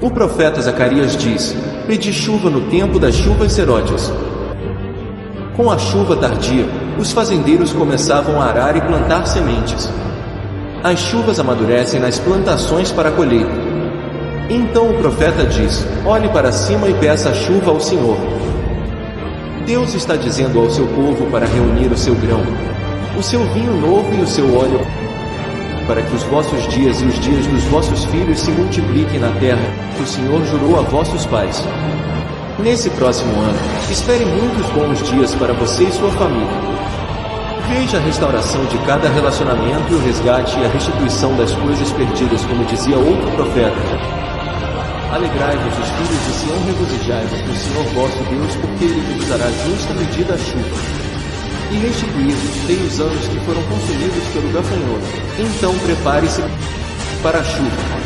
O profeta Zacarias diz: pedi chuva no tempo das chuvas serôdias. Com a chuva tardia, os fazendeiros começavam a arar e plantar sementes. As chuvas amadurecem nas plantações para a colheita. Então o profeta diz: olhe para cima e peça a chuva ao Senhor. Deus está dizendo ao seu povo para reunir o seu grão, o seu vinho novo e o seu óleo, para que os vossos dias e os dias dos vossos filhos se multipliquem na terra, que o Senhor jurou a vossos pais. Nesse próximo ano, espere muitos bons dias para você e sua família. Veja a restauração de cada relacionamento e o resgate e a restituição das coisas perdidas, como dizia outro profeta. Alegrai-vos, os filhos de Sião, regozijai-vos no Senhor vosso Deus, porque Ele vos dará justa medida a chuva. E restituí-vos os anos que foram consumidos pelo gafanhoto. Então prepare-se para a chuva.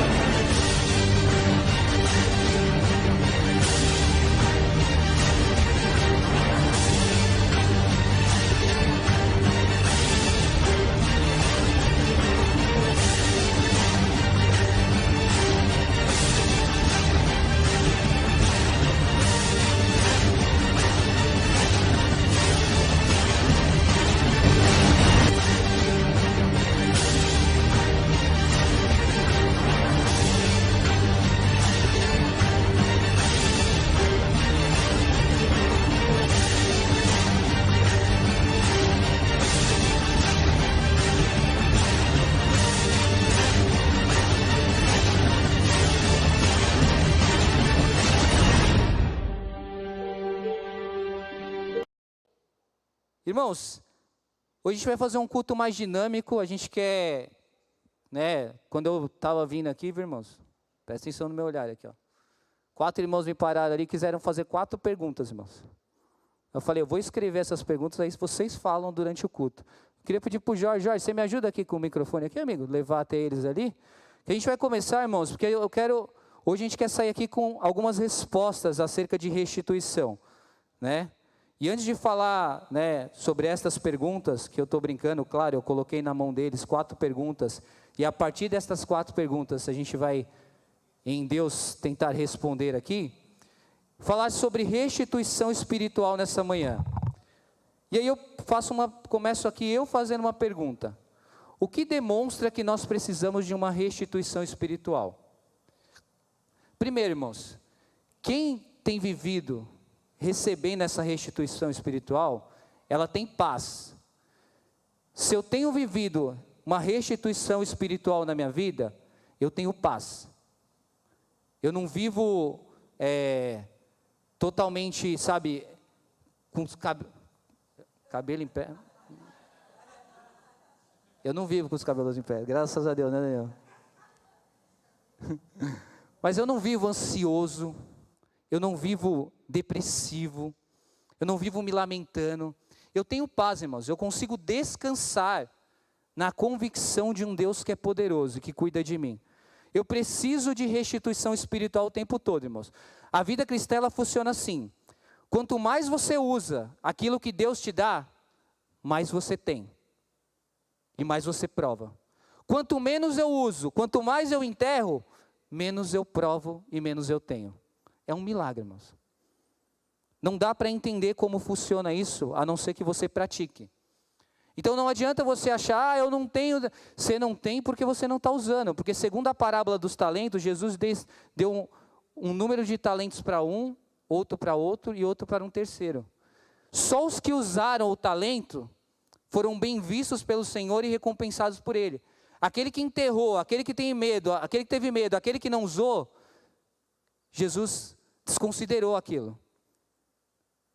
Irmãos, hoje a gente vai fazer um culto mais dinâmico. A gente quer, quando eu estava vindo aqui, viu, irmãos, presta atenção no meu olhar aqui, ó. 4 irmãos me pararam ali e quiseram fazer 4 perguntas, irmãos. Eu falei, eu vou escrever essas perguntas, aí vocês falam durante o culto. Eu queria pedir para o Jorge, você me ajuda aqui com o microfone aqui, amigo, levar até eles ali. Que a gente vai começar, irmãos, porque hoje a gente quer sair aqui com algumas respostas acerca de restituição, né? E antes de falar, sobre estas perguntas, que eu estou brincando, claro, eu coloquei na mão deles 4 perguntas, e a partir destas 4 perguntas, a gente vai, em Deus, tentar responder aqui, falar sobre restituição espiritual nessa manhã. E aí eu começo aqui eu fazendo uma pergunta. O que demonstra que nós precisamos de uma restituição espiritual? Primeiro, irmãos, quem tem vivido recebendo essa restituição espiritual, ela tem paz. Se eu tenho vivido uma restituição espiritual na minha vida, eu tenho paz. Eu não vivo totalmente, com os cabelo em pé. Eu não vivo com os cabelos em pé, graças a Deus, né, Daniel? Mas eu não vivo ansioso, eu não vivo depressivo, eu não vivo me lamentando. Eu tenho paz, irmãos, eu consigo descansar na convicção de um Deus que é poderoso e que cuida de mim. Eu preciso de restituição espiritual o tempo todo, irmãos. A vida cristã, ela funciona assim. Quanto mais você usa aquilo que Deus te dá, mais você tem. E mais você prova. Quanto menos eu uso, quanto mais eu enterro, menos eu provo e menos eu tenho. É um milagre, irmãos. Não dá para entender como funciona isso, a não ser que você pratique. Então não adianta você achar, eu não tenho. Você não tem porque você não está usando. Porque segundo a parábola dos talentos, Jesus deu um número de talentos para um, outro para outro e outro para um terceiro. Só os que usaram o talento foram bem vistos pelo Senhor e recompensados por Ele. Aquele que enterrou, aquele que tem medo, aquele que teve medo, aquele que não usou, Jesus desconsiderou aquilo.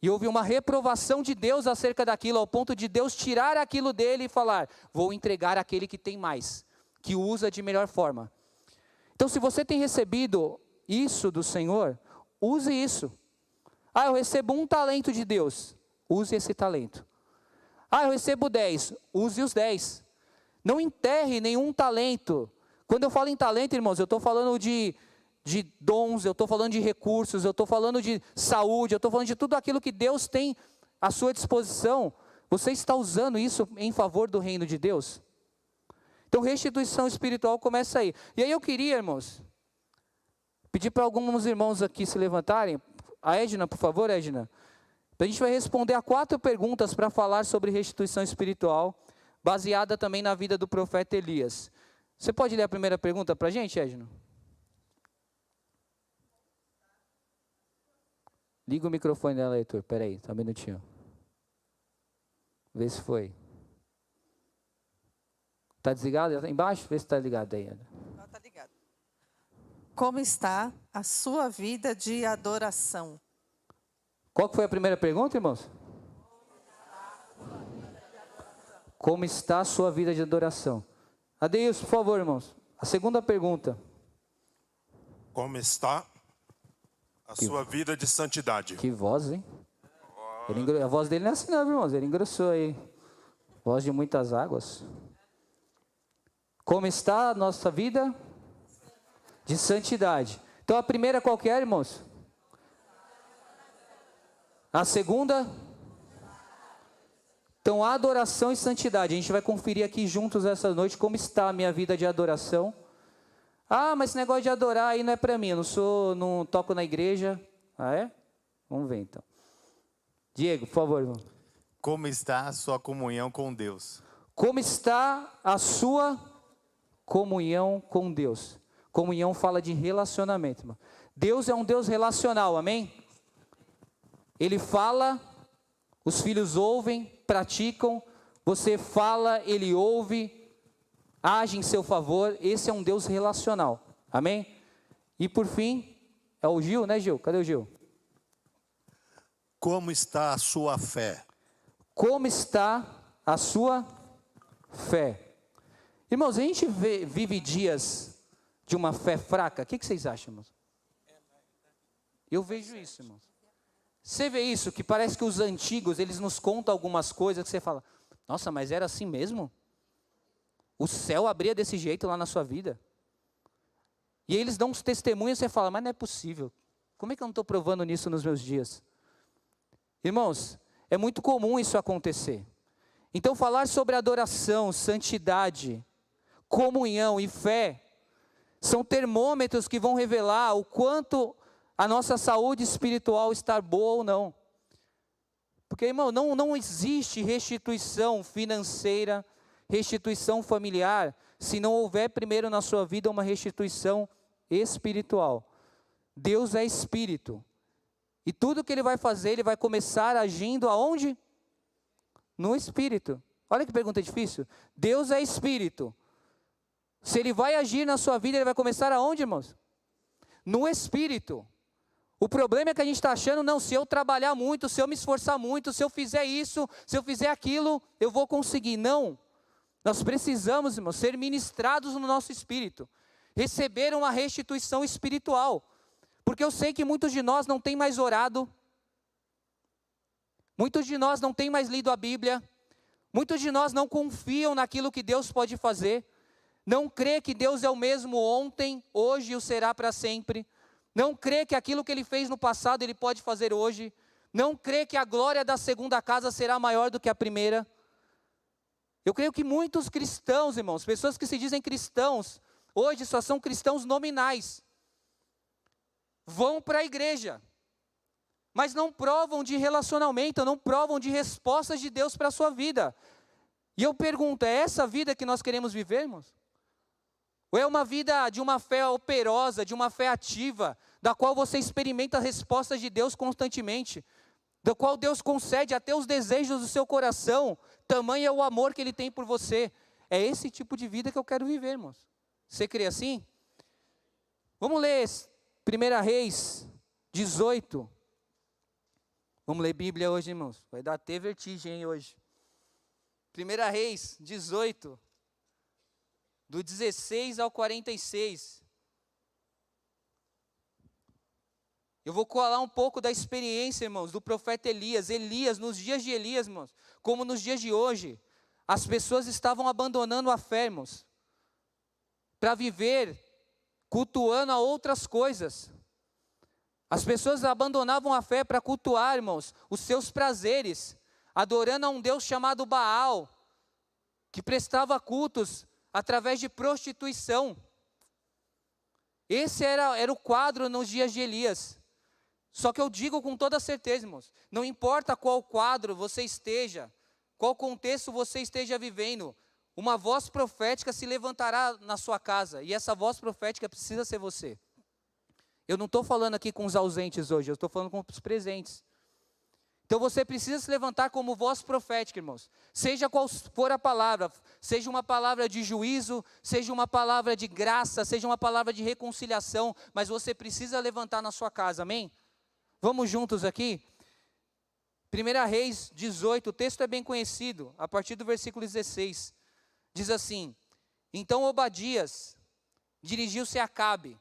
E houve uma reprovação de Deus acerca daquilo, ao ponto de Deus tirar aquilo dele e falar, vou entregar àquele que tem mais, que usa de melhor forma. Então se você tem recebido isso do Senhor, use isso. Eu recebo um talento de Deus, use esse talento. Eu recebo 10, use os 10. Não enterre nenhum talento. Quando eu falo em talento, irmãos, eu estou falando de dons, eu estou falando de recursos, eu estou falando de saúde, eu estou falando de tudo aquilo que Deus tem à sua disposição. Você está usando isso em favor do reino de Deus? Então restituição espiritual começa aí. E aí eu queria, irmãos, Pedir para alguns irmãos aqui se levantarem. A Edna, por favor, Edna. A gente vai responder a 4 perguntas para falar sobre restituição espiritual, baseada também na vida do profeta Elias. Você pode ler a primeira pergunta para a gente, Edna? Liga o microfone dela, Heitor. Espera aí, só um minutinho. Vê se foi. Está desligado? Está embaixo? Vê se está ligado aí. Não, está ligado. Como está a sua vida de adoração? Qual que foi a primeira pergunta, irmãos? Como está a sua vida de adoração? Adeilson, por favor, irmãos. A segunda pergunta. Como está a sua vida de santidade? Que voz, hein? A voz dele não é assim não, irmãos. Ele engrossou aí. Voz de muitas águas. Como está a nossa vida de santidade? Então a primeira qual que é, irmãos? A segunda? Então adoração e santidade. A gente vai conferir aqui juntos essa noite como está a minha vida de adoração. Ah, mas esse negócio de adorar aí não é para mim. Eu não toco na igreja. Ah, é? Vamos ver então. Diego, por favor, irmão. Como está a sua comunhão com Deus? Como está a sua comunhão com Deus? Comunhão fala de relacionamento, irmão. Deus é um Deus relacional, amém? Ele fala, os filhos ouvem, praticam. Você fala, ele ouve, age em seu favor. Esse é um Deus relacional, amém? E por fim, é o Gil, né, Gil? Cadê o Gil? Como está a sua fé? Como está a sua fé? Irmãos, a gente vive dias de uma fé fraca. O que vocês acham, irmãos? Eu vejo isso, irmãos. Você vê isso, que parece que os antigos, eles nos contam algumas coisas que você fala, nossa, mas era assim mesmo? O céu abria desse jeito lá na sua vida? E aí eles dão uns testemunhos e você fala, mas não é possível. Como é que eu não estou provando nisso nos meus dias? Irmãos, é muito comum isso acontecer. Então falar sobre adoração, santidade, comunhão e fé, são termômetros que vão revelar o quanto a nossa saúde espiritual está boa ou não. Porque, irmão, não existe restituição financeira, restituição familiar, se não houver primeiro na sua vida uma restituição espiritual. Deus é espírito. E tudo que ele vai fazer, ele vai começar agindo aonde? No espírito. Olha que pergunta difícil. Deus é espírito. Se ele vai agir na sua vida, ele vai começar aonde, irmãos? No espírito. O problema é que a gente está achando, não, se eu trabalhar muito, se eu me esforçar muito, se eu fizer isso, se eu fizer aquilo, eu vou conseguir. Não. Nós precisamos, irmãos, ser ministrados no nosso espírito. Receber uma restituição espiritual. Porque eu sei que muitos de nós não têm mais orado. Muitos de nós não têm mais lido a Bíblia. Muitos de nós não confiam naquilo que Deus pode fazer. Não crê que Deus é o mesmo ontem, hoje e o será para sempre. Não crê que aquilo que Ele fez no passado, Ele pode fazer hoje. Não crê que a glória da segunda casa será maior do que a primeira. Eu creio que muitos cristãos, irmãos, pessoas que se dizem cristãos, hoje só são cristãos nominais. Vão para a igreja, mas não provam de relacionamento, não provam de respostas de Deus para a sua vida. E eu pergunto, é essa vida que nós queremos viver, irmãos? Ou é uma vida de uma fé operosa, de uma fé ativa, da qual você experimenta as respostas de Deus constantemente, da qual Deus concede até os desejos do seu coração, tamanho é o amor que Ele tem por você. É esse tipo de vida que eu quero viver, irmãos. Você crê assim? Vamos ler 1 Reis 18. Vamos ler Bíblia hoje, irmãos. Vai dar até vertigem hoje. 1 Reis 18, do 16 ao 46. Eu vou colar um pouco da experiência, irmãos, do profeta Elias. Elias, nos dias de Elias, irmãos, como nos dias de hoje, as pessoas estavam abandonando a fé, irmãos, para viver cultuando a outras coisas. As pessoas abandonavam a fé para cultuar, irmãos, os seus prazeres, adorando a um Deus chamado Baal, que prestava cultos através de prostituição. Esse era o quadro nos dias de Elias. Só que eu digo com toda certeza, irmãos, não importa qual quadro você esteja, qual contexto você esteja vivendo, uma voz profética se levantará na sua casa, e essa voz profética precisa ser você. Eu não estou falando aqui com os ausentes hoje, eu estou falando com os presentes. Então você precisa se levantar como voz profética, irmãos. Seja qual for a palavra, seja uma palavra de juízo, seja uma palavra de graça, seja uma palavra de reconciliação, mas você precisa levantar na sua casa, amém? Vamos juntos aqui? 1 Reis 18, o texto é bem conhecido, a partir do versículo 16. Diz assim: então Obadias dirigiu-se a Acabe,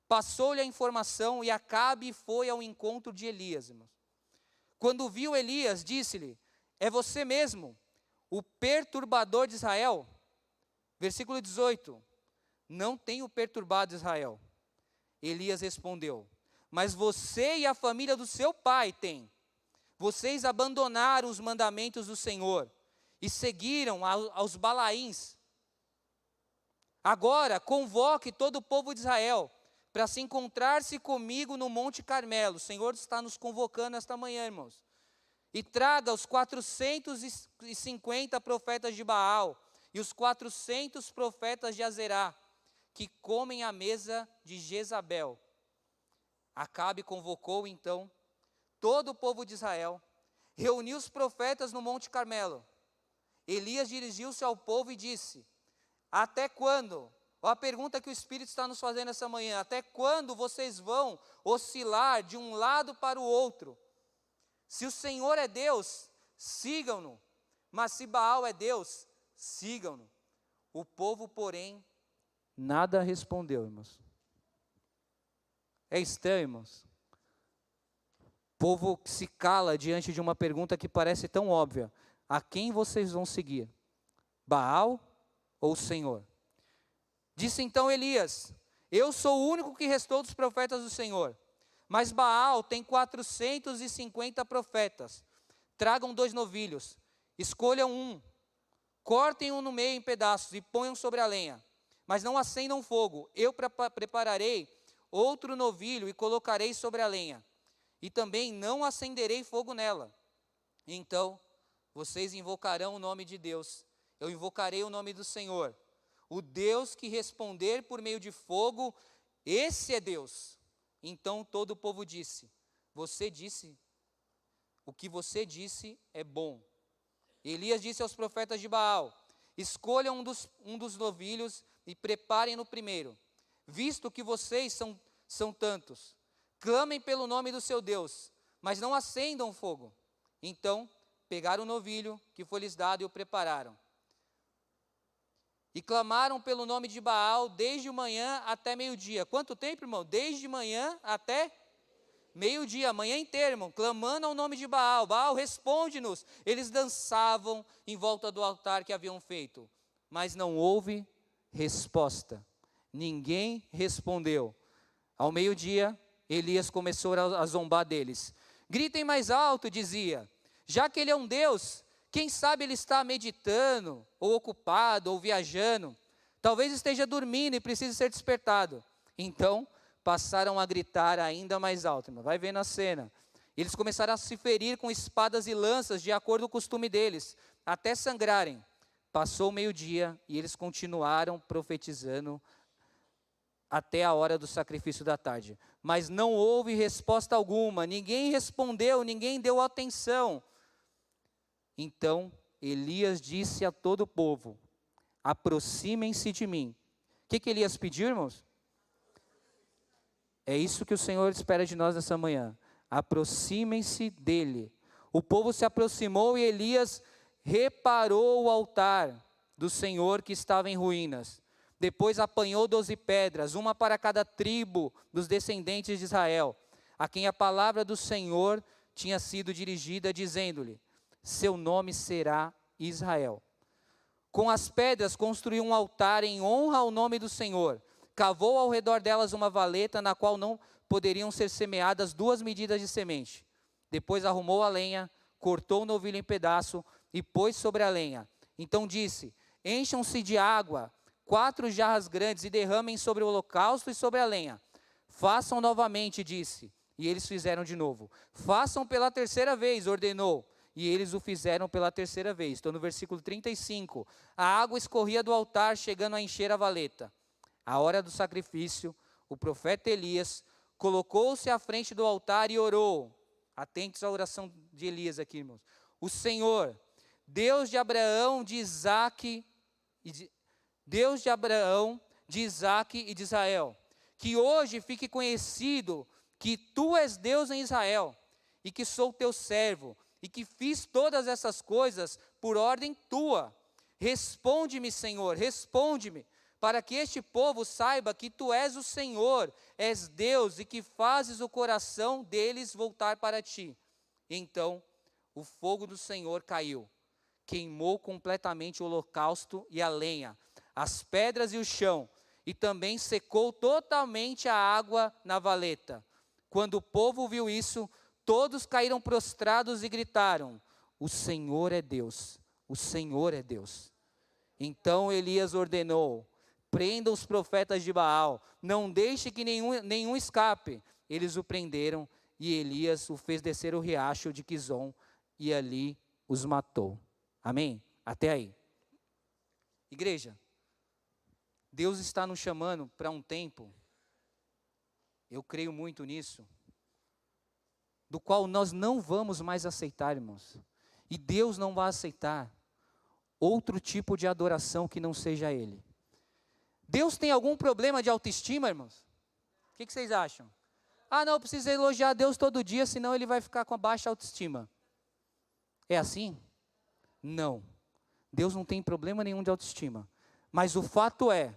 passou-lhe a informação e Acabe foi ao encontro de Elias, irmãos. Quando viu Elias, disse-lhe: é você mesmo, o perturbador de Israel? Versículo 18: não tenho perturbado Israel. Elias respondeu: mas você e a família do seu pai têm. Vocês abandonaram os mandamentos do Senhor e seguiram aos Balaíns. Agora convoque todo o povo de Israel para se encontrar-se comigo no Monte Carmelo. O Senhor está nos convocando esta manhã, irmãos. E traga os 450 profetas de Baal e os 400 profetas de Azerá, que comem à mesa de Jezabel. Acabe convocou então todo o povo de Israel, reuniu os profetas no Monte Carmelo. Elias dirigiu-se ao povo e disse: até quando? Olha a pergunta que o Espírito está nos fazendo essa manhã: até quando vocês vão oscilar de um lado para o outro? Se o Senhor é Deus, sigam-no, mas se Baal é Deus, sigam-no. O povo, porém, nada respondeu, irmãos. É estranho, irmãos. O povo que se cala diante de uma pergunta que parece tão óbvia: a quem vocês vão seguir? Baal ou o Senhor? Disse então Elias: eu sou o único que restou dos profetas do Senhor, mas Baal tem 450 profetas. Tragam 2 novilhos, escolham um, cortem um no meio em pedaços e ponham sobre a lenha, mas não acendam fogo. Eu prepararei outro novilho e colocarei sobre a lenha, e também não acenderei fogo nela. Então vocês invocarão o nome de Deus, eu invocarei o nome do Senhor. O Deus que responder por meio de fogo, esse é Deus. Então todo o povo disse: o que você disse é bom. Elias disse aos profetas de Baal: escolham um dos novilhos e preparem-no primeiro. Visto que vocês são tantos, clamem pelo nome do seu Deus, mas não acendam fogo. Então pegaram o novilho que foi lhes dado e o prepararam. E clamaram pelo nome de Baal desde manhã até meio-dia. Quanto tempo, irmão? Desde manhã até meio-dia, a manhã inteira, irmão, clamando ao nome de Baal. Baal, responde-nos. Eles dançavam em volta do altar que haviam feito, mas não houve resposta. Ninguém respondeu. Ao meio-dia, Elias começou a zombar deles. Gritem mais alto, dizia, já que ele é um Deus, quem sabe ele está meditando, ou ocupado, ou viajando. Talvez esteja dormindo e precise ser despertado. Então, passaram a gritar ainda mais alto. Vai vendo a cena. Eles começaram a se ferir com espadas e lanças, de acordo com o costume deles, até sangrarem. Passou o meio-dia e eles continuaram profetizando até a hora do sacrifício da tarde. Mas não houve resposta alguma. Ninguém respondeu, ninguém deu atenção. Então Elias disse a todo o povo: aproximem-se de mim. O que Elias pediu, irmãos? É isso que o Senhor espera de nós nessa manhã. Aproximem-se dele. O povo se aproximou e Elias reparou o altar do Senhor que estava em ruínas. Depois apanhou 12 pedras, uma para cada tribo dos descendentes de Israel, a quem a palavra do Senhor tinha sido dirigida, dizendo-lhe: seu nome será Israel. Com as pedras construiu um altar em honra ao nome do Senhor. Cavou ao redor delas uma valeta, na qual não poderiam ser semeadas 2 medidas de semente. Depois arrumou a lenha, cortou o novilho em pedaço e pôs sobre a lenha. Então disse: encham-se de água 4 jarras grandes e derramem sobre o holocausto e sobre a lenha. Façam novamente, disse, e eles fizeram de novo. Façam pela terceira vez, ordenou, e eles o fizeram pela terceira vez. Estou no versículo 35. A água escorria do altar, chegando a encher a valeta. À hora do sacrifício, o profeta Elias colocou-se à frente do altar e orou. Atentos à oração de Elias aqui, irmãos. O Senhor, Deus de Abraão, de Isaque, Deus de Abraão, de Isaque e de Israel, que hoje fique conhecido que tu és Deus em Israel, e que sou teu servo, e que fiz todas essas coisas por ordem tua. Responde-me, Senhor, responde-me, para que este povo saiba que tu és o Senhor, és Deus, e que fazes o coração deles voltar para ti. Então, o fogo do Senhor caiu, queimou completamente o holocausto e a lenha, as pedras e o chão, e também secou totalmente a água na valeta. Quando o povo viu isso, todos caíram prostrados e gritaram: o Senhor é Deus, o Senhor é Deus. Então Elias ordenou: prendam os profetas de Baal, não deixe que nenhum escape. Eles o prenderam, e Elias o fez descer o riacho de Quizon, e ali os matou. Amém? Até aí. Igreja, Deus está nos chamando para um tempo, eu creio muito nisso, do qual nós não vamos mais aceitar, irmãos. E Deus não vai aceitar outro tipo de adoração que não seja Ele. Deus tem algum problema de autoestima, irmãos? O que vocês acham? Ah, não, precisa elogiar Deus todo dia, senão Ele vai ficar com a baixa autoestima. É assim? Não. Deus não tem problema nenhum de autoestima. Mas o fato é,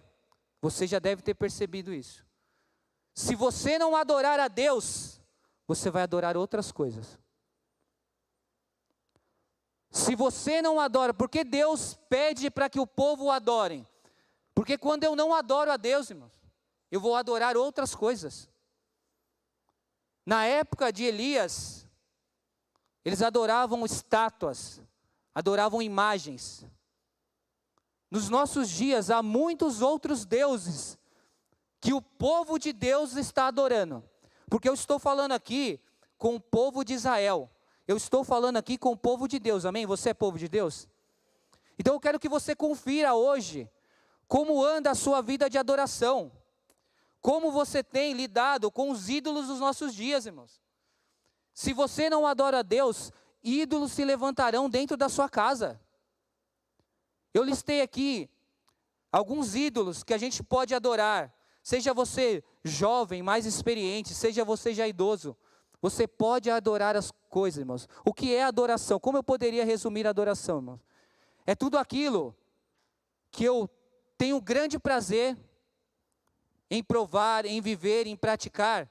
você já deve ter percebido isso. Se você não adorar a Deus, você vai adorar outras coisas. Se você não adora, porque Deus pede para que o povo o adorem? Porque quando eu não adoro a Deus, irmãos, eu vou adorar outras coisas. Na época de Elias, eles adoravam estátuas, adoravam imagens. Nos nossos dias há muitos outros deuses que o povo de Deus está adorando. Porque eu estou falando aqui com o povo de Israel. Eu estou falando aqui com o povo de Deus, amém? Você é povo de Deus? Então eu quero que você confira hoje como anda a sua vida de adoração. Como você tem lidado com os ídolos dos nossos dias, irmãos. Se você não adora a Deus, ídolos se levantarão dentro da sua casa. Eu listei aqui alguns ídolos que a gente pode adorar. Seja você jovem, mais experiente, seja você já idoso. Você pode adorar as coisas, irmãos. O que é adoração? Como eu poderia resumir a adoração, irmãos? É tudo aquilo que eu tenho grande prazer em provar, em viver, em praticar.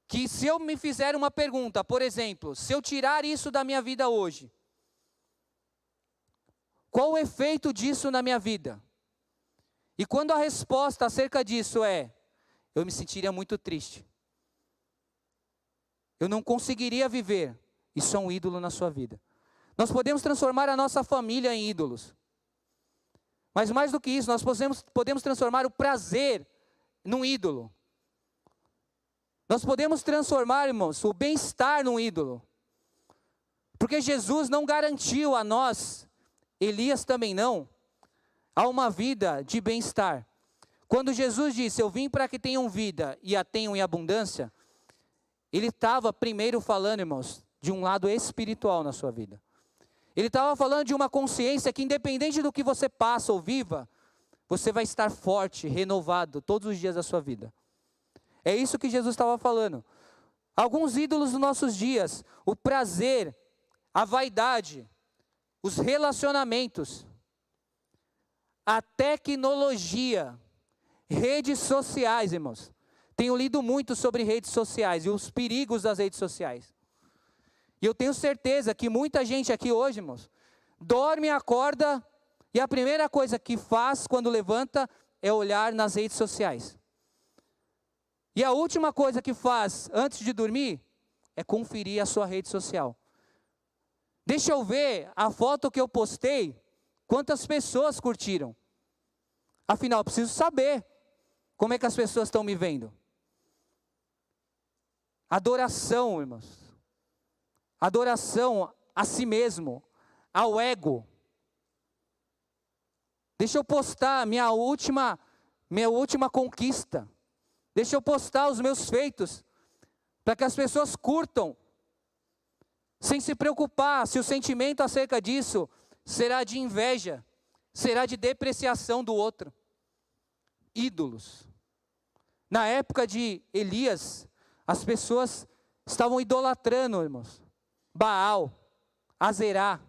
Que se eu me fizer uma pergunta, por exemplo, se eu tirar isso da minha vida hoje, qual o efeito disso na minha vida? E quando a resposta acerca disso é, eu me sentiria muito triste. Eu não conseguiria viver. Isso é um ídolo na sua vida. Nós podemos transformar a nossa família em ídolos. Mas mais do que isso, nós podemos transformar o prazer num ídolo. Nós podemos transformar, irmãos, o bem-estar num ídolo. Porque Jesus não garantiu a nós, Elias também não, a uma vida de bem-estar. Quando Jesus disse, eu vim para que tenham vida e a tenham em abundância, Ele estava primeiro falando, irmãos, de um lado espiritual na sua vida. Ele estava falando de uma consciência que independente do que você passa ou viva, você vai estar forte, renovado todos os dias da sua vida. É isso que Jesus estava falando. Alguns ídolos dos nossos dias, o prazer, a vaidade, os relacionamentos, a tecnologia, redes sociais, irmãos. Tenho lido muito sobre redes sociais e os perigos das redes sociais. E eu tenho certeza que muita gente aqui hoje, irmãos, dorme, acorda e a primeira coisa que faz quando levanta é olhar nas redes sociais. E a última coisa que faz antes de dormir é conferir a sua rede social. Deixa eu ver a foto que eu postei, quantas pessoas curtiram. Afinal, eu preciso saber como é que as pessoas estão me vendo. Adoração, irmãos. Adoração a si mesmo, ao ego. Deixa eu postar minha última conquista. Deixa eu postar os meus feitos, para que as pessoas curtam, sem se preocupar se o sentimento acerca disso será de inveja, será de depreciação do outro. Ídolos. Na época de Elias, as pessoas estavam idolatrando, irmãos, Baal, Azerá.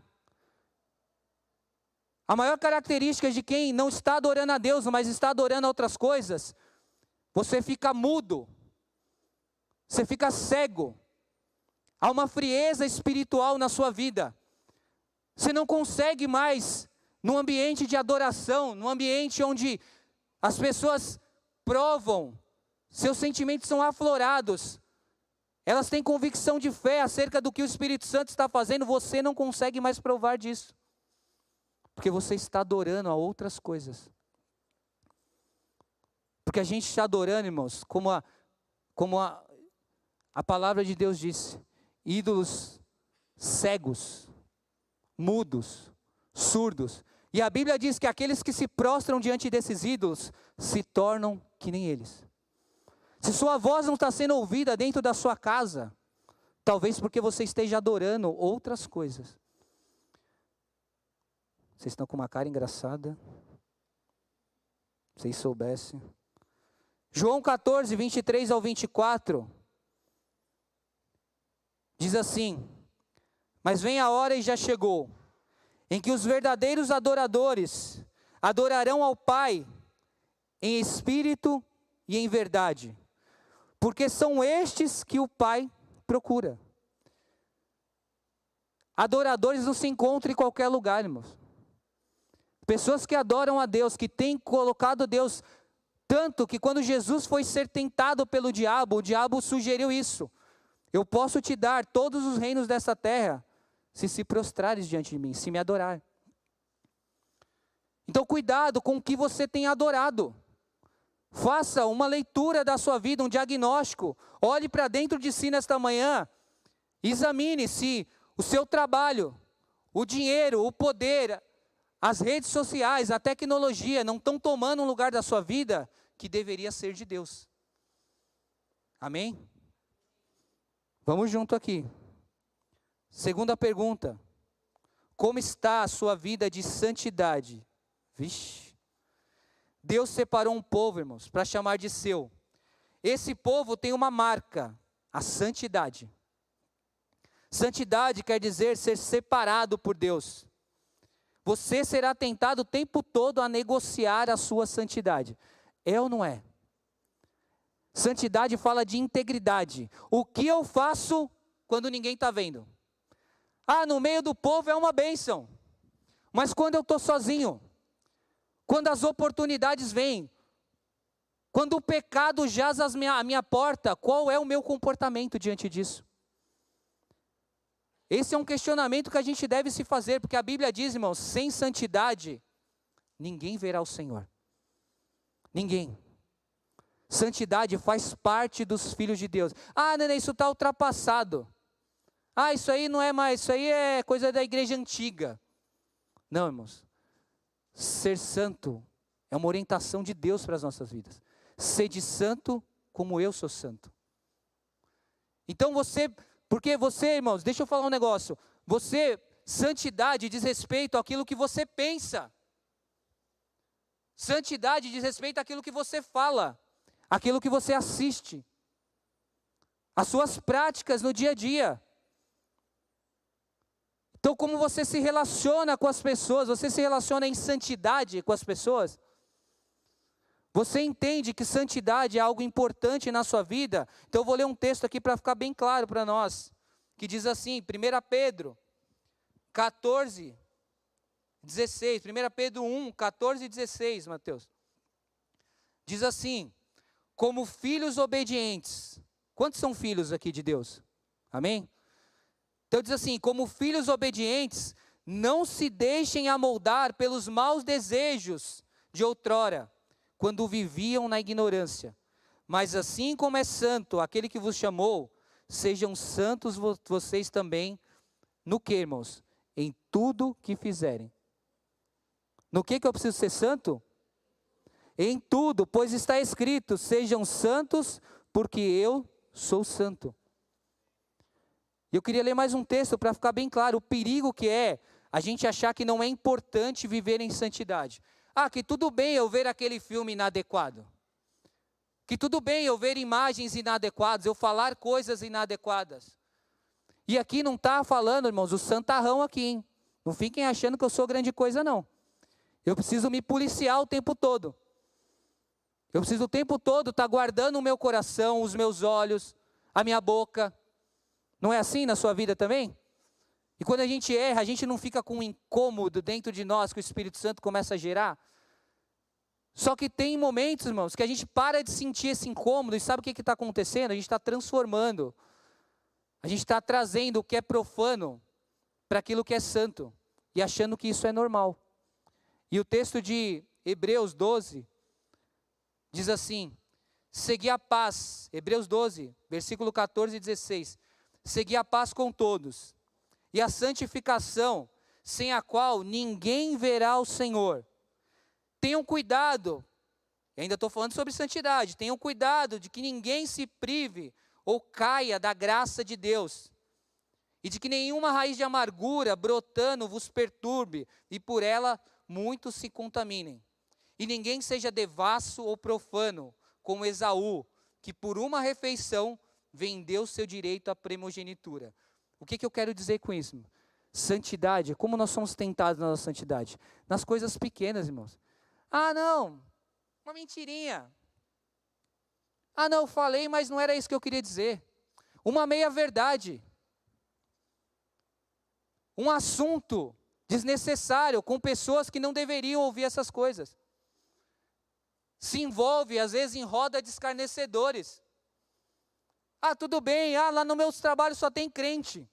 A maior característica de quem não está adorando a Deus, mas está adorando a outras coisas, você fica mudo, você fica cego, há uma frieza espiritual na sua vida, você não consegue mais, num ambiente de adoração, num ambiente onde as pessoas provam, seus sentimentos são aflorados, elas têm convicção de fé acerca do que o Espírito Santo está fazendo, você não consegue mais provar disso, porque você está adorando a outras coisas. Porque a gente está adorando, irmãos, como a palavra de Deus disse, ídolos cegos, mudos, surdos. E a Bíblia diz que aqueles que se prostram diante desses ídolos se tornam que nem eles. Se sua voz não está sendo ouvida dentro da sua casa, talvez porque você esteja adorando outras coisas. Vocês estão com uma cara engraçada. Se vocês soubessem. João 14, 23 ao 24. Diz assim: mas vem a hora e já chegou, em que os verdadeiros adoradores adorarão ao Pai em espírito e em verdade, porque são estes que o Pai procura. Adoradores não se encontram em qualquer lugar, irmãos. Pessoas que adoram a Deus, que têm colocado Deus, tanto que quando Jesus foi ser tentado pelo diabo, o diabo sugeriu isso: eu posso te dar todos os reinos dessa terra, se prostrares diante de mim, se me adorar. Então cuidado com o que você tem adorado. Faça uma leitura da sua vida, um diagnóstico. Olhe para dentro de si nesta manhã. Examine se o seu trabalho, o dinheiro, o poder, as redes sociais, a tecnologia não estão tomando um lugar da sua vida que deveria ser de Deus. Amém? Vamos junto aqui. Segunda pergunta. Como está a sua vida de santidade? Vixe. Deus separou um povo, irmãos, para chamar de seu. Esse povo tem uma marca, a santidade. Santidade quer dizer ser separado por Deus. Você será tentado o tempo todo a negociar a sua santidade. É ou não é? Santidade fala de integridade. O que eu faço quando ninguém está vendo? Ah, no meio do povo é uma bênção. Mas quando eu estou sozinho, quando as oportunidades vêm, quando o pecado jaz à minha porta, qual é o meu comportamento diante disso? Esse é um questionamento que a gente deve se fazer, porque a Bíblia diz, irmãos, sem santidade, ninguém verá o Senhor. Ninguém. Santidade faz parte dos filhos de Deus. Ah, Nenê, isso está ultrapassado. Ah, isso aí não é mais, isso aí é coisa da igreja antiga. Não, irmãos. Ser santo é uma orientação de Deus para as nossas vidas. Sede santo como eu sou santo. Então porque você, irmãos, deixa eu falar um negócio. Santidade diz respeito àquilo que você pensa. Santidade diz respeito àquilo que você fala, aquilo que você assiste, as suas práticas no dia a dia. Então, como você se relaciona com as pessoas, você se relaciona em santidade com as pessoas? Você entende que santidade é algo importante na sua vida? Então eu vou ler um texto aqui para ficar bem claro para nós, que diz assim, 1 Pedro 14, 16, 1 Pedro 1, 14 e 16, Mateus. Diz assim: como filhos obedientes. Quantos são filhos aqui de Deus? Amém? Então diz assim, como filhos obedientes, não se deixem amoldar pelos maus desejos de outrora, quando viviam na ignorância. Mas assim como é santo aquele que vos chamou, sejam santos vocês também, no que, irmãos? Em tudo que fizerem. No que eu preciso ser santo? Em tudo, pois está escrito, sejam santos, porque eu sou santo. Eu queria ler mais um texto para ficar bem claro o perigo que é a gente achar que não é importante viver em santidade. Ah, que tudo bem eu ver aquele filme inadequado. Que tudo bem eu ver imagens inadequadas, eu falar coisas inadequadas. E aqui não está falando, irmãos, o santarrão aqui, hein? Não fiquem achando que eu sou grande coisa, não. Eu preciso me policiar o tempo todo. Eu preciso o tempo todo estar guardando o meu coração, os meus olhos, a minha boca. Não é assim na sua vida também? E quando a gente erra, a gente não fica com um incômodo dentro de nós que o Espírito Santo começa a gerar? Só que tem momentos, irmãos, que a gente para de sentir esse incômodo e sabe o que está acontecendo? A gente está transformando. A gente está trazendo o que é profano para aquilo que é santo e achando que isso é normal. E o texto de Hebreus 12 diz assim: segui a paz, Hebreus 12, versículo 14 e 16, segui a paz com todos, e a santificação, sem a qual ninguém verá o Senhor. Tenham cuidado, e ainda estou falando sobre santidade, tenham cuidado de que ninguém se prive ou caia da graça de Deus, e de que nenhuma raiz de amargura brotando vos perturbe, e por ela muitos se contaminem. E ninguém seja devasso ou profano, como Esaú, que por uma refeição vendeu seu direito à primogenitura. O que eu quero dizer com isso? Santidade, como nós somos tentados na nossa santidade? Nas coisas pequenas, irmãos. Ah, não, uma mentirinha. Ah, não, falei, mas não era isso que eu queria dizer. Uma meia-verdade. Um assunto desnecessário com pessoas que não deveriam ouvir essas coisas. Se envolve, às vezes, em roda de escarnecedores. Ah, tudo bem, lá no meu trabalho só tem crente.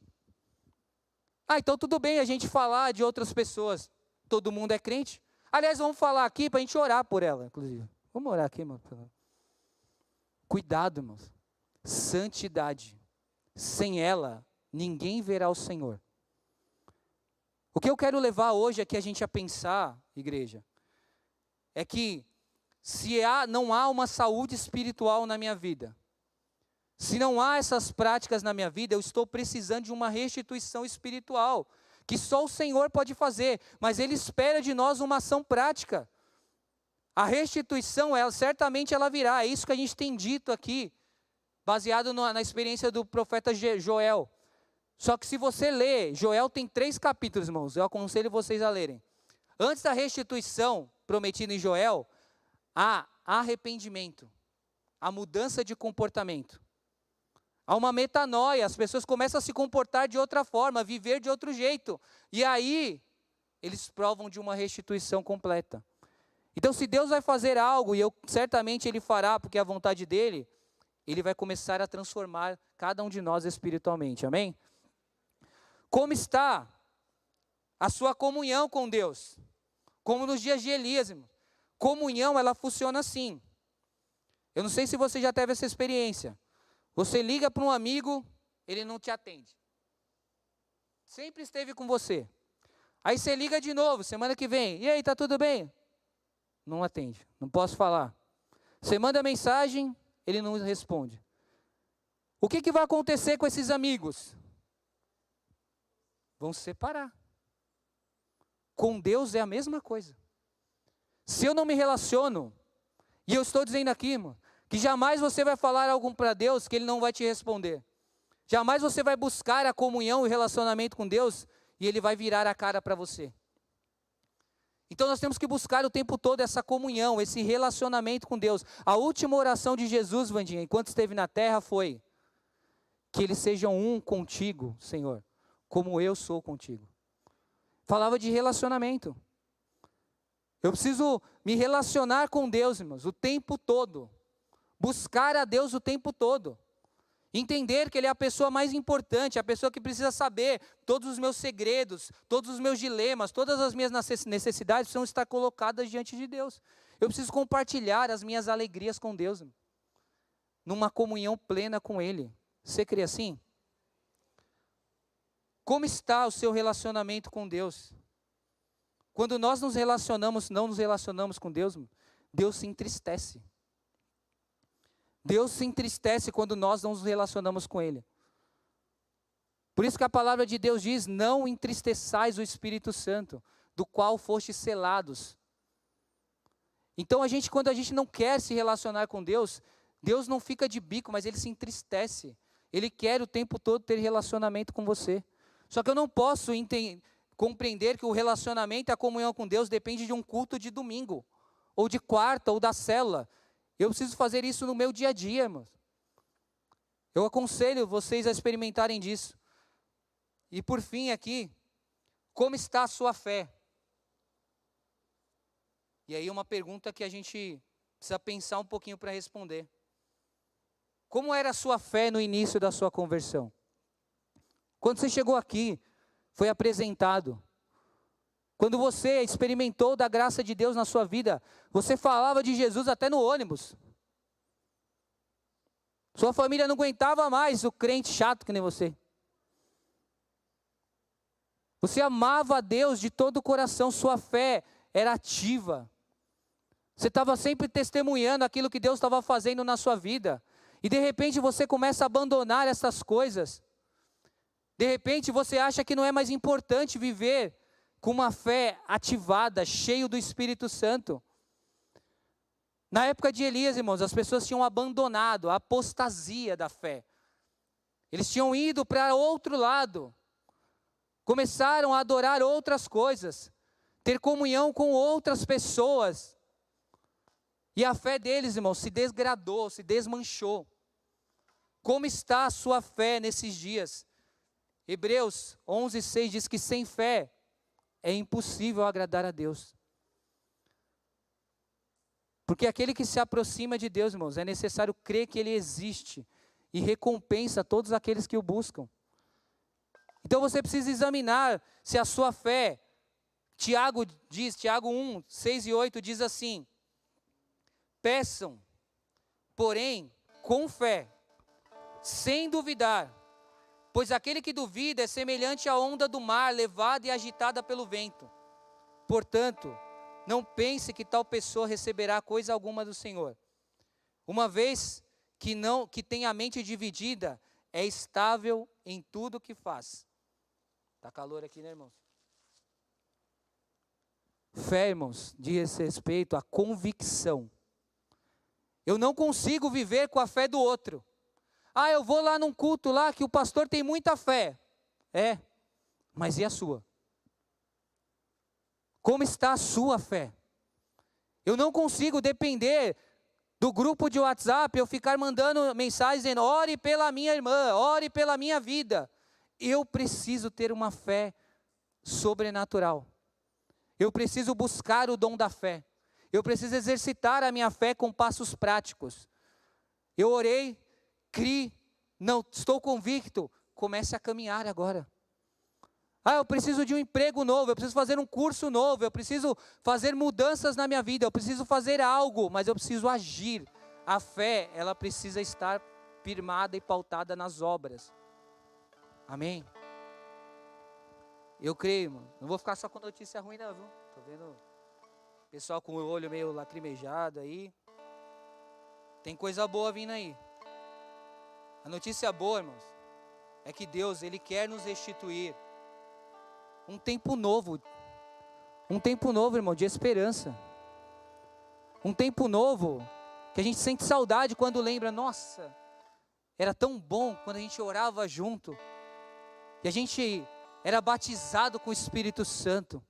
Ah, então tudo bem a gente falar de outras pessoas. Todo mundo é crente. Aliás, vamos falar aqui para a gente orar por ela, inclusive. Vamos orar aqui, irmão. Cuidado, irmãos. Santidade. Sem ela, ninguém verá o Senhor. O que eu quero levar hoje aqui a gente a pensar, igreja, é que se não há uma saúde espiritual na minha vida, se não há essas práticas na minha vida, eu estou precisando de uma restituição espiritual, que só o Senhor pode fazer, mas Ele espera de nós uma ação prática. A restituição, certamente ela virá, é isso que a gente tem dito aqui, baseado na experiência do profeta Joel. Só que se você ler, Joel tem 3 capítulos, irmãos, eu aconselho vocês a lerem. Antes da restituição prometida em Joel, há arrependimento, há mudança de comportamento. Há uma metanoia, as pessoas começam a se comportar de outra forma, a viver de outro jeito. E aí, eles provam de uma restituição completa. Então, se Deus vai fazer algo, e certamente Ele fará, porque é a vontade dEle, Ele vai começar a transformar cada um de nós espiritualmente, amém? Como está a sua comunhão com Deus? Como nos dias de Elias, irmão. Comunhão, ela funciona assim. Eu não sei se você já teve essa experiência. Você liga para um amigo, ele não te atende. Sempre esteve com você. Aí você liga de novo, semana que vem. E aí, tá tudo bem? Não atende, não posso falar. Você manda mensagem, ele não responde. O que vai acontecer com esses amigos? Vão se separar. Com Deus é a mesma coisa. Se eu não me relaciono, e eu estou dizendo aqui, irmão, que jamais você vai falar algo para Deus que Ele não vai te responder. Jamais você vai buscar a comunhão e relacionamento com Deus e Ele vai virar a cara para você. Então nós temos que buscar o tempo todo essa comunhão, esse relacionamento com Deus. A última oração de Jesus, Vandinha, enquanto esteve na terra foi: que eles sejam um contigo, Senhor, como eu sou contigo. Falava de relacionamento. Eu preciso me relacionar com Deus, irmãos, o tempo todo. Buscar a Deus o tempo todo. Entender que Ele é a pessoa mais importante, a pessoa que precisa saber todos os meus segredos, todos os meus dilemas, todas as minhas necessidades precisam estar colocadas diante de Deus. Eu preciso compartilhar as minhas alegrias com Deus, numa comunhão plena com Ele. Você crê assim? Como está o seu relacionamento com Deus? Quando nós não nos relacionamos com Deus, Deus se entristece. Deus se entristece quando nós não nos relacionamos com Ele. Por isso que a palavra de Deus diz, não entristeçais o Espírito Santo, do qual fostes selados. Então quando a gente não quer se relacionar com Deus, Deus não fica de bico, mas Ele se entristece. Ele quer o tempo todo ter relacionamento com você. Só que eu não posso compreender que o relacionamento e a comunhão com Deus depende de um culto de domingo, ou de quarta, ou da célula. Eu preciso fazer isso no meu dia a dia, irmãos. Eu aconselho vocês a experimentarem disso. E por fim aqui, como está a sua fé? E aí uma pergunta que a gente precisa pensar um pouquinho para responder. Como era a sua fé no início da sua conversão? Quando você chegou aqui, foi apresentado. Quando você experimentou da graça de Deus na sua vida, você falava de Jesus até no ônibus. Sua família não aguentava mais o crente chato que nem você. Você amava a Deus de todo o coração, sua fé era ativa. Você estava sempre testemunhando aquilo que Deus estava fazendo na sua vida. E de repente você começa a abandonar essas coisas. De repente você acha que não é mais importante viver com uma fé ativada, cheio do Espírito Santo. Na época de Elias, irmãos, as pessoas tinham abandonado a apostasia da fé. Eles tinham ido para outro lado. Começaram a adorar outras coisas, ter comunhão com outras pessoas. E a fé deles, irmãos, se desgradou, se desmanchou. Como está a sua fé nesses dias? Hebreus 11:6 diz que sem fé é impossível agradar a Deus. Porque aquele que se aproxima de Deus, irmãos, é necessário crer que Ele existe e recompensa todos aqueles que o buscam. Então você precisa examinar se a sua fé, Tiago 1:6 e 8 diz assim: peçam, porém, com fé, sem duvidar, pois aquele que duvida é semelhante à onda do mar, levada e agitada pelo vento. Portanto, não pense que tal pessoa receberá coisa alguma do Senhor. Uma vez que tem a mente dividida, é estável em tudo o que faz. Está calor aqui, né, irmãos? Fé, irmãos, diz respeito à convicção. Eu não consigo viver com a fé do outro. Eu vou lá num culto lá que o pastor tem muita fé. Mas e a sua? Como está a sua fé? Eu não consigo depender do grupo de WhatsApp, eu ficar mandando mensagens dizendo, ore pela minha irmã, ore pela minha vida. Eu preciso ter uma fé sobrenatural. Eu preciso buscar o dom da fé. Eu preciso exercitar a minha fé com passos práticos. Eu orei, criei, não estou convicto, comece a caminhar agora. Eu preciso de um emprego novo, eu preciso fazer um curso novo, eu preciso fazer mudanças na minha vida, eu preciso fazer algo, mas eu preciso agir. A fé, ela precisa estar firmada e pautada nas obras. Amém? Eu creio, irmão. Não vou ficar só com notícia ruim não, viu? Tô vendo o pessoal com o olho meio lacrimejado aí. Tem coisa boa vindo aí. A notícia boa, irmãos, é que Deus, Ele quer nos restituir um tempo novo, irmão, de esperança. Um tempo novo, que a gente sente saudade quando lembra, nossa, era tão bom quando a gente orava junto, e a gente era batizado com o Espírito Santo.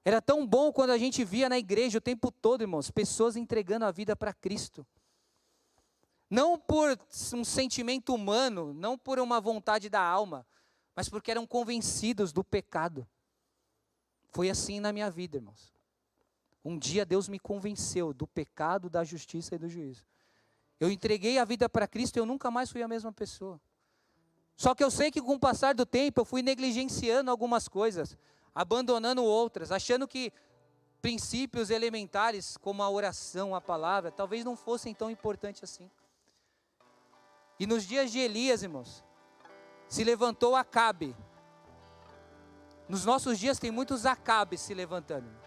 Era tão bom quando a gente via na igreja o tempo todo, irmãos, pessoas entregando a vida para Cristo. Não por um sentimento humano, não por uma vontade da alma, mas porque eram convencidos do pecado. Foi assim na minha vida, irmãos. Um dia Deus me convenceu do pecado, da justiça e do juízo. Eu entreguei a vida para Cristo e eu nunca mais fui a mesma pessoa. Só que eu sei que com o passar do tempo eu fui negligenciando algumas coisas, abandonando outras, achando que princípios elementares como a oração, a palavra, talvez não fossem tão importantes assim. E nos dias de Elias, irmãos, se levantou Acabe. Nos nossos dias tem muitos Acabes se levantando.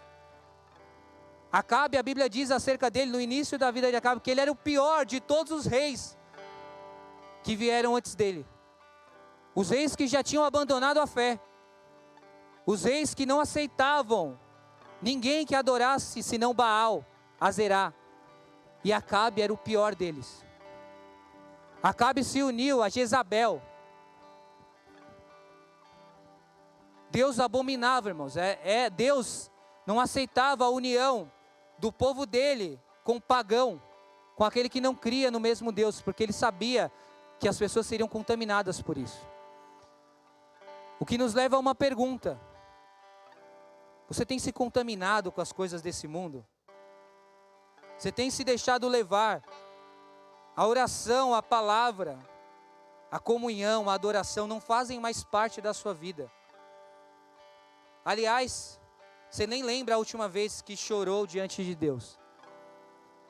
Acabe, a Bíblia diz acerca dele, no início da vida de Acabe, que ele era o pior de todos os reis que vieram antes dele. Os reis que já tinham abandonado a fé. Os reis que não aceitavam ninguém que adorasse senão Baal, Azerá. E Acabe era o pior deles. Acabe se uniu a Jezabel. Deus abominava, irmãos. Deus não aceitava a união do povo dele com o pagão, com aquele que não cria no mesmo Deus, porque ele sabia que as pessoas seriam contaminadas por isso. O que nos leva a uma pergunta: você tem se contaminado com as coisas desse mundo? Você tem se deixado levar? A oração, a palavra, a comunhão, a adoração não fazem mais parte da sua vida. Aliás, você nem lembra a última vez que chorou diante de Deus.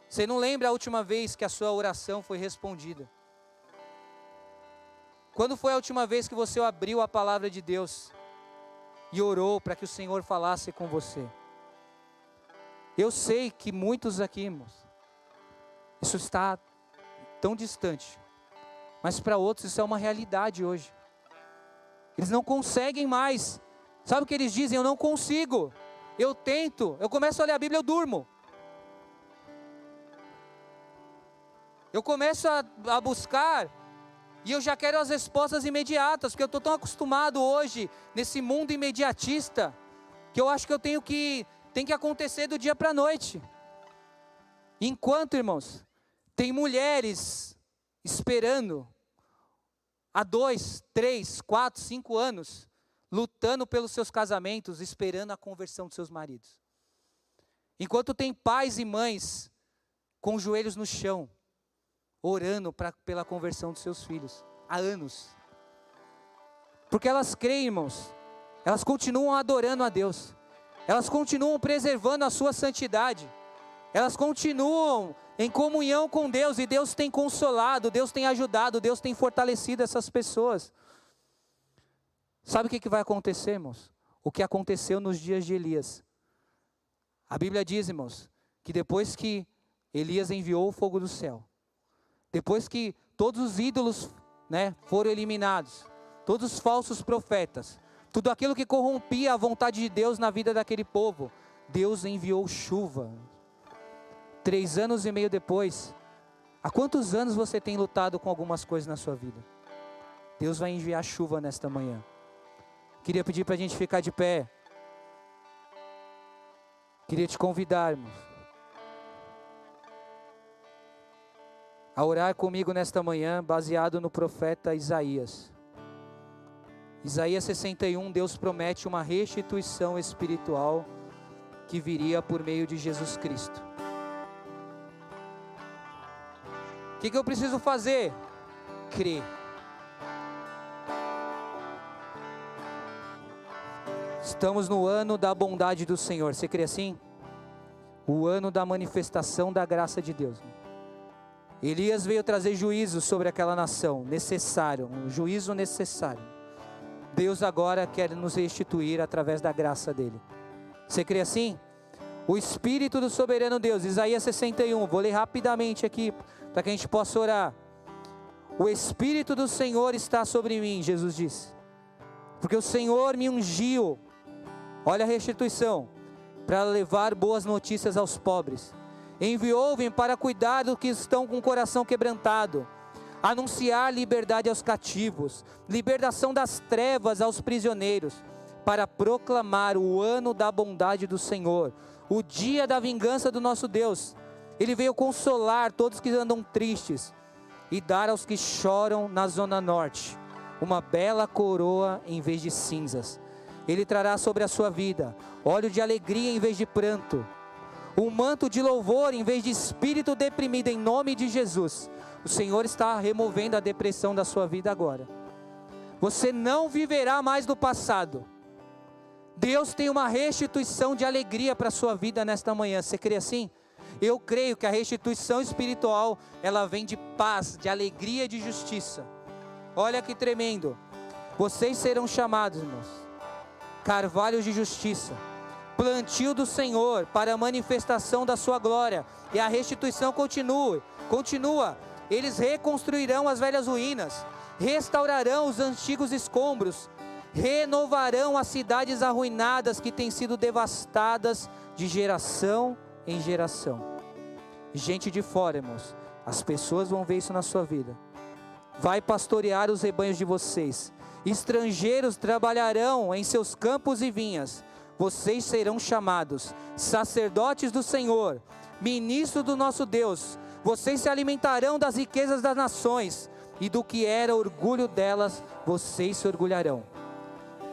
Você não lembra a última vez que a sua oração foi respondida. Quando foi a última vez que você abriu a palavra de Deus e orou para que o Senhor falasse com você? Eu sei que muitos aqui, irmãos, isso está tão distante, mas para outros isso é uma realidade hoje. Eles não conseguem mais. Sabe o que eles dizem? Eu não consigo. Eu tento, eu começo a ler a Bíblia, eu durmo. Eu começo a buscar e eu já quero as respostas imediatas, porque eu estou tão acostumado hoje nesse mundo imediatista, que eu acho que tem que acontecer do dia para a noite. Enquanto, irmãos, tem mulheres esperando há 2, 3, 4, 5 anos, lutando pelos seus casamentos, esperando a conversão de seus maridos. Enquanto tem pais e mães com os joelhos no chão, orando pela conversão dos seus filhos, há anos. Porque elas creem, irmãos, elas continuam adorando a Deus, elas continuam preservando a sua santidade, elas continuam em comunhão com Deus, e Deus tem consolado, Deus tem ajudado, Deus tem fortalecido essas pessoas. Sabe o que vai acontecer, irmãos? O que aconteceu nos dias de Elias. A Bíblia diz, irmãos, que depois que Elias enviou o fogo do céu, depois que todos os ídolos, foram eliminados, todos os falsos profetas, tudo aquilo que corrompia a vontade de Deus na vida daquele povo, Deus enviou chuva. 3 anos e meio depois, há quantos anos você tem lutado com algumas coisas na sua vida? Deus vai enviar chuva nesta manhã. Queria pedir para a gente ficar de pé. Queria te convidar, irmãos, a orar comigo nesta manhã, baseado no profeta Isaías. Isaías 61, Deus promete uma restituição espiritual que viria por meio de Jesus Cristo. O que eu preciso fazer? Crer. Estamos no ano da bondade do Senhor. Você crê assim? O ano da manifestação da graça de Deus. Elias veio trazer juízo sobre aquela nação, necessário, um juízo necessário. Deus agora quer nos restituir através da graça dele. Você crê assim? O Espírito do soberano Deus, Isaías 61, vou ler rapidamente aqui, para que a gente possa orar. O Espírito do Senhor está sobre mim, Jesus disse, porque o Senhor me ungiu, olha a restituição, para levar boas notícias aos pobres. Enviou-me para cuidar dos que estão com o coração quebrantado, anunciar liberdade aos cativos, libertação das trevas aos prisioneiros, para proclamar o ano da bondade do Senhor, o dia da vingança do nosso Deus. Ele veio consolar todos que andam tristes e dar aos que choram na zona norte uma bela coroa em vez de cinzas. Ele trará sobre a sua vida óleo de alegria em vez de pranto, um manto de louvor em vez de espírito deprimido, em nome de Jesus. O Senhor está removendo a depressão da sua vida agora. Você não viverá mais do passado. Deus tem uma restituição de alegria para a sua vida nesta manhã. Você crê assim? Eu creio que a restituição espiritual, ela vem de paz, de alegria e de justiça. Olha que tremendo. Vocês serão chamados, irmãos, carvalhos de justiça, plantio do Senhor para a manifestação da sua glória. E a restituição continua. Eles reconstruirão as velhas ruínas, restaurarão os antigos escombros, renovarão as cidades arruinadas que têm sido devastadas de geração em geração. Gente de fora, irmãos, as pessoas vão ver isso na sua vida. Vai pastorear os rebanhos de vocês. Estrangeiros trabalharão em seus campos e vinhas. Vocês serão chamados sacerdotes do Senhor, ministros do nosso Deus. Vocês se alimentarão das riquezas das nações, e do que era orgulho delas, vocês se orgulharão.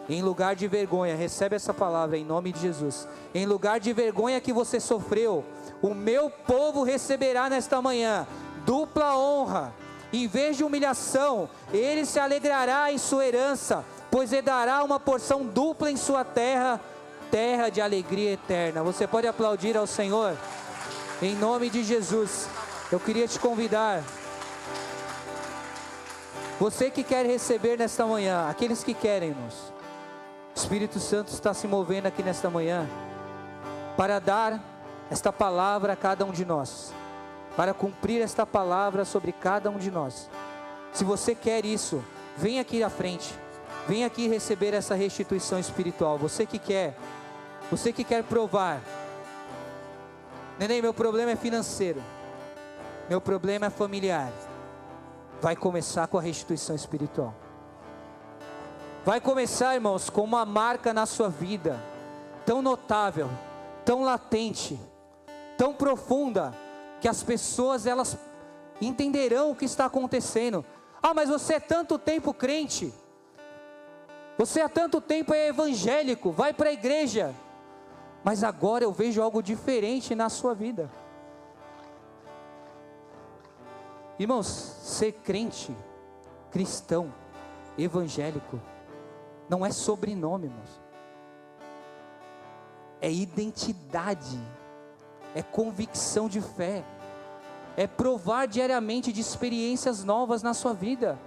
Em lugar de vergonha, recebe essa palavra em nome de Jesus. Em lugar de vergonha que você sofreu, o meu povo receberá nesta manhã dupla honra. Em vez de humilhação, ele se alegrará em sua herança, pois ele dará uma porção dupla em sua terra, terra de alegria eterna. Você pode aplaudir ao Senhor? Em nome de Jesus, eu queria te convidar. Você que quer receber nesta manhã, aqueles que querem, irmãos. O Espírito Santo está se movendo aqui nesta manhã para dar esta palavra a cada um de nós, para cumprir esta palavra sobre cada um de nós. Se você quer isso, vem aqui à frente, vem aqui receber essa restituição espiritual. Você que quer provar, Neném, meu problema é financeiro, meu problema é familiar, vai começar com a restituição espiritual. Vai começar, irmãos, com uma marca na sua vida, tão notável, tão latente, tão profunda, que as pessoas, elas entenderão o que está acontecendo. Ah, mas você é tanto tempo crente, você há tanto tempo é evangélico, vai para a igreja, mas agora eu vejo algo diferente na sua vida. Irmãos, ser crente, cristão, evangélico, não é sobrenome, irmãos. É identidade, é convicção de fé, é provar diariamente de experiências novas na sua vida.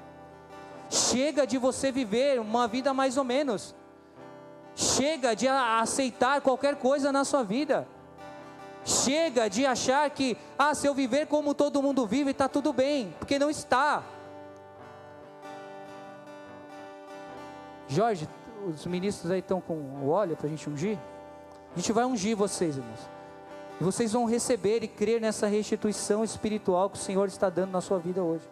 Chega de você viver uma vida mais ou menos. Chega de aceitar qualquer coisa na sua vida. Chega de achar que, se eu viver como todo mundo vive, está tudo bem, porque não está. Jorge, os ministros aí estão com o óleo para a gente ungir? A gente vai ungir vocês, irmãos. E vocês vão receber e crer nessa restituição espiritual que o Senhor está dando na sua vida hoje.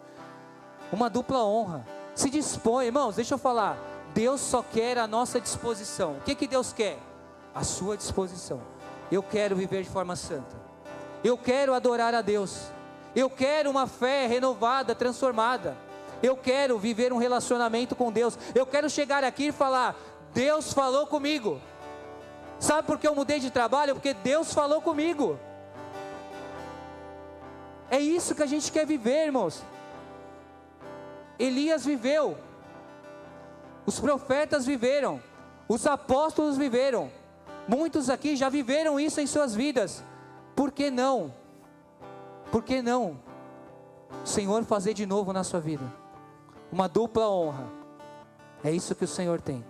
Uma dupla honra. Se dispõe, irmãos, deixa eu falar. Deus só quer a nossa disposição. O que Deus quer? A sua disposição. Eu quero viver de forma santa. Eu quero adorar a Deus. Eu quero uma fé renovada, transformada. Eu quero viver um relacionamento com Deus. Eu quero chegar aqui e falar: Deus falou comigo. Sabe por que eu mudei de trabalho? Porque Deus falou comigo. É isso que a gente quer viver, irmãos. Elias viveu. Os profetas viveram. Os apóstolos viveram. Muitos aqui já viveram isso em suas vidas. Por que não? Por que não o Senhor fazer de novo na sua vida? Uma dupla honra. É isso que o Senhor tem.